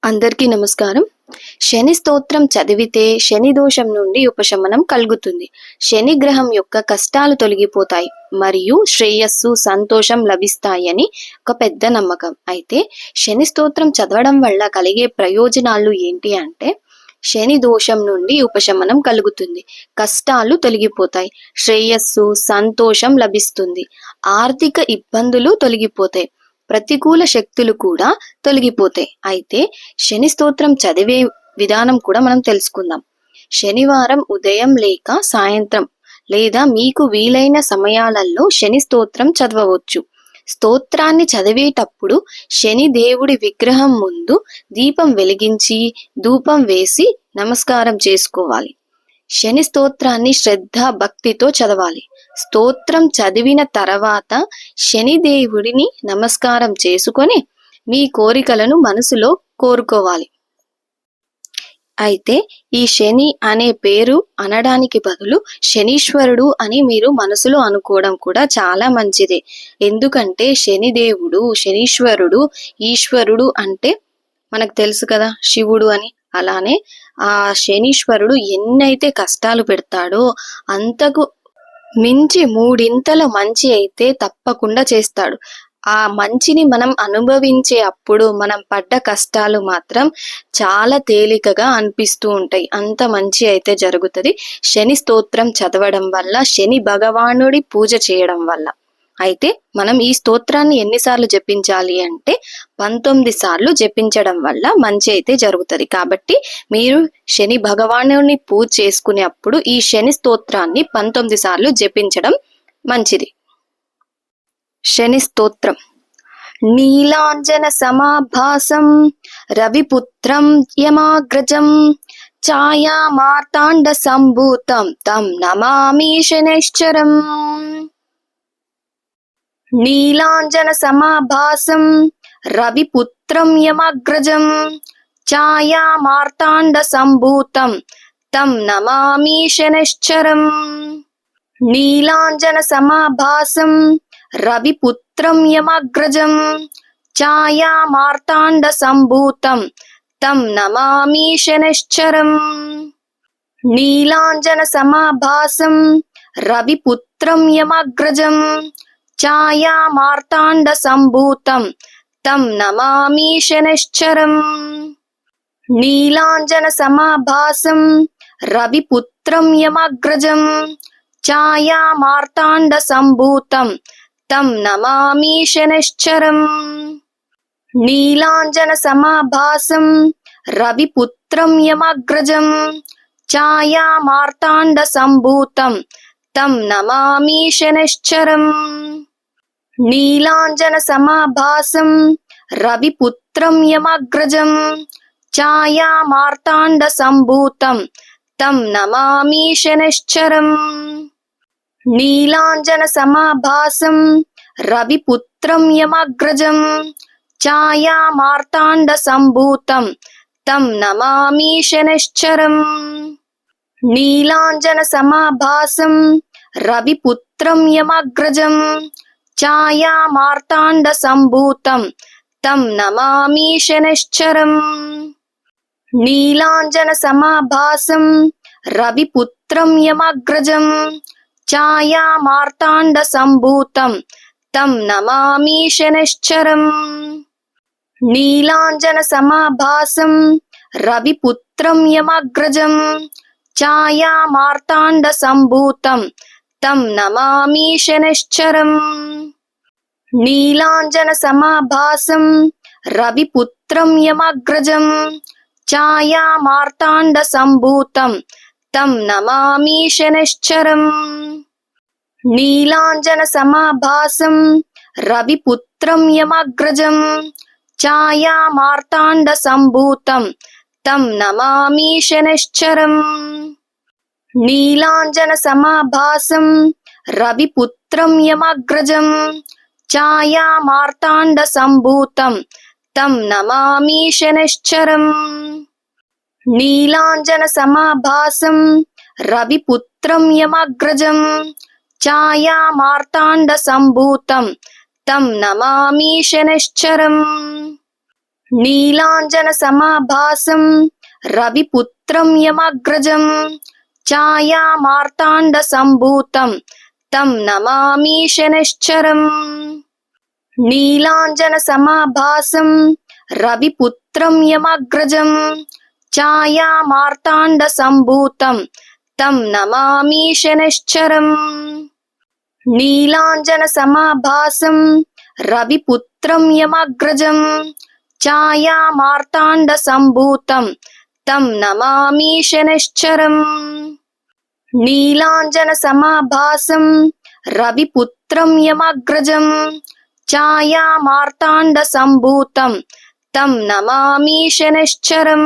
అందరికీ నమస్కారం. శని స్తోత్రం చదివితే శని దోషం నుండి ఉపశమనం కలుగుతుంది. శని గ్రహం యొక్క కష్టాలు తొలగిపోతాయి మరియు శ్రేయస్సు, సంతోషం లభిస్తాయని ఒక పెద్ద నమ్మకం. అయితే శని స్తోత్రం చదవడం వల్ల కలిగే ప్రయోజనాలు ఏంటి అంటే, శని దోషం నుండి ఉపశమనం కలుగుతుంది, కష్టాలు తొలగిపోతాయి, శ్రేయస్సు, సంతోషం లభిస్తుంది, ఆర్థిక ఇబ్బందులు తొలగిపోతాయి, ప్రతికూల శక్తులు కూడా తొలగిపోతాయి. అయితే శని స్తోత్రం చదివే విధానం కూడా మనం తెలుసుకుందాం. శనివారం ఉదయం లేక సాయంత్రం లేదా మీకు వీలైన సమయాలలో శని స్తోత్రం చదవవచ్చు. స్తోత్రాన్ని చదివేటప్పుడు శని దేవుడి విగ్రహం ముందు దీపం వెలిగించి ధూపం వేసి నమస్కారం చేసుకోవాలి. శని స్తోత్రాన్ని శ్రద్ధ భక్తితో చదవాలి. స్తోత్రం చదివిన తర్వాత శనిదేవుడిని నమస్కారం చేసుకొని మీ కోరికలను మనసులో కోరుకోవాలి. అయితే ఈ శని అనే పేరు అనడానికి బదులు శనీశ్వరుడు అని మీరు మనసులో అనుకోవడం కూడా చాలా మంచిదే. ఎందుకంటే శనిదేవుడు, శనీశ్వరుడు, ఈశ్వరుడు అంటే మనకు తెలుసు కదా, శివుడు అని. అలానే ఆ శనీశ్వరుడు ఎన్నైతే కష్టాలు పెడతాడో అంతకు మించి మూడింతల మంచి అయితే తప్పకుండా చేస్తాడు. ఆ మంచిని మనం అనుభవించే అప్పుడు మనం పడ్డ కష్టాలు మాత్రం చాలా తేలికగా అనిపిస్తూ ఉంటాయి. అంత మంచి అయితే జరుగుతుంది శని స్తోత్రం చదవడం వల్ల, శని భగవానుడి పూజ చేయడం వల్ల. అయితే మనం ఈ స్తోత్రాన్ని ఎన్నిసార్లు జపించాలి అంటే 19 సార్లు జపించడం వల్ల మంచి అయితే జరుగుతుంది. కాబట్టి మీరు శని భగవానుని పూజ చేసుకునే అప్పుడు ఈ శని స్తోత్రాన్ని 19 సార్లు జపించడం మంచిది. శని స్తోత్రం. నీలాంజన సమాభాసం రవిపుత్రం యమాగ్రజం ఛాయా మార్తాండ సంభూతం తం నమామి శనైశ్చరం. నీలాంజన సమాభాసం రవిపుత్రం యమగ్రజం ఛాయా మార్తాండ సంభూతం తం నమామి శనైశ్చరం. నీలాంజన సమాభాసం రవిపుత్రం యమగ్రజం ఛాయా మార్తాండ సంభూతం తం నమామి శనైశ్చరం. నీలాంజన సమాభాసం రవిపుత్రం యమగ్రజం ఛాయా మార్తాండ సంభూతం తం నమామి శనైశ్చరం. నీలాంజన సమాభాసం రవిపుత్రం యమగ్రజం ఛాయా మార్తాండ సంభూతం తం నమామి శనైశ్చరం. నీలాంజన సమాభాసం రవిపుత్రం యమగ్రజం ఛాయా మార్తాండ సంభూతం తం నమామి శనైశ్చరం. నీలాంజన సమాభాసం రవిపుత్రం యమగ్రజం ఛాయా మార్తాండ సంభూతం తం నమామి శనైశ్చరం. నీలాంజన సమాభాసం రవిపుత్రం యమగ్రజం ఛాయా మార్తాండ సంభూతం తం నమామి శనైశ్చరం. నీలాంజన సమాభాసం రవిపుత్రం యమగ్రజం ఛాయా మార్తాండ సంభూతం తం నమామి శనైశ్చరం. నీలాంజన సమాభాసం రవిపుత్రం యమగ్రజం ఛాయా మార్తాండ సంభూతం తం నమామి శనైశ్చరం. నీలాంజన సమాభాసం రవిపుత్రం యమగ్రజం ఛాయా మార్తాండ సంభూతం తం నమామి శనైశ్చరం. నీలాంజన సమాభాసం రవిపుత్రం యమగ్రజం ఛాయా మార్తాండ సంభూతం తం నమామి శనైశ్చరం. నీలాంజన సమాభాసం రవిపుత్రం యమగ్రజం ఛాయా మార్తాండ సంభూతం తం నమామి శనైశ్చరం. నీలాంజన సమాభాసం రవిపుత్రం యమగ్రజం ఛాయా మార్తాండ సంభూతం తం నమామి శనైశ్చరం. నీలాంజన సమాభాసం రవిపుత్రం యమగ్రజం ఛాయా మార్తాండ సంభూతం తం నమామి శనైశ్చరం. నీలాంజన సమాభాసం రవిపుత్రం యమగ్రజం ఛాయా మార్తాండ సంభూతం తం నమామి శనైశ్చరం. నీలాంజన సమాభాసం రవిపుత్రం యమగ్రజం ఛాయా మార్తాండ సంభూతం తం నమామి శనైశ్చరం. నీలాంజన సమాభాసం రవిపుత్రం యమగ్రజం ఛాయా మార్తాండ సంభూతం తం నమామి శనైశ్చరం. నీలాంజన సమాభాసం రవిపుత్రం యమగ్రజం ఛాయా మార్తాండ సంభూతం తం నమామి శనైశ్చరం.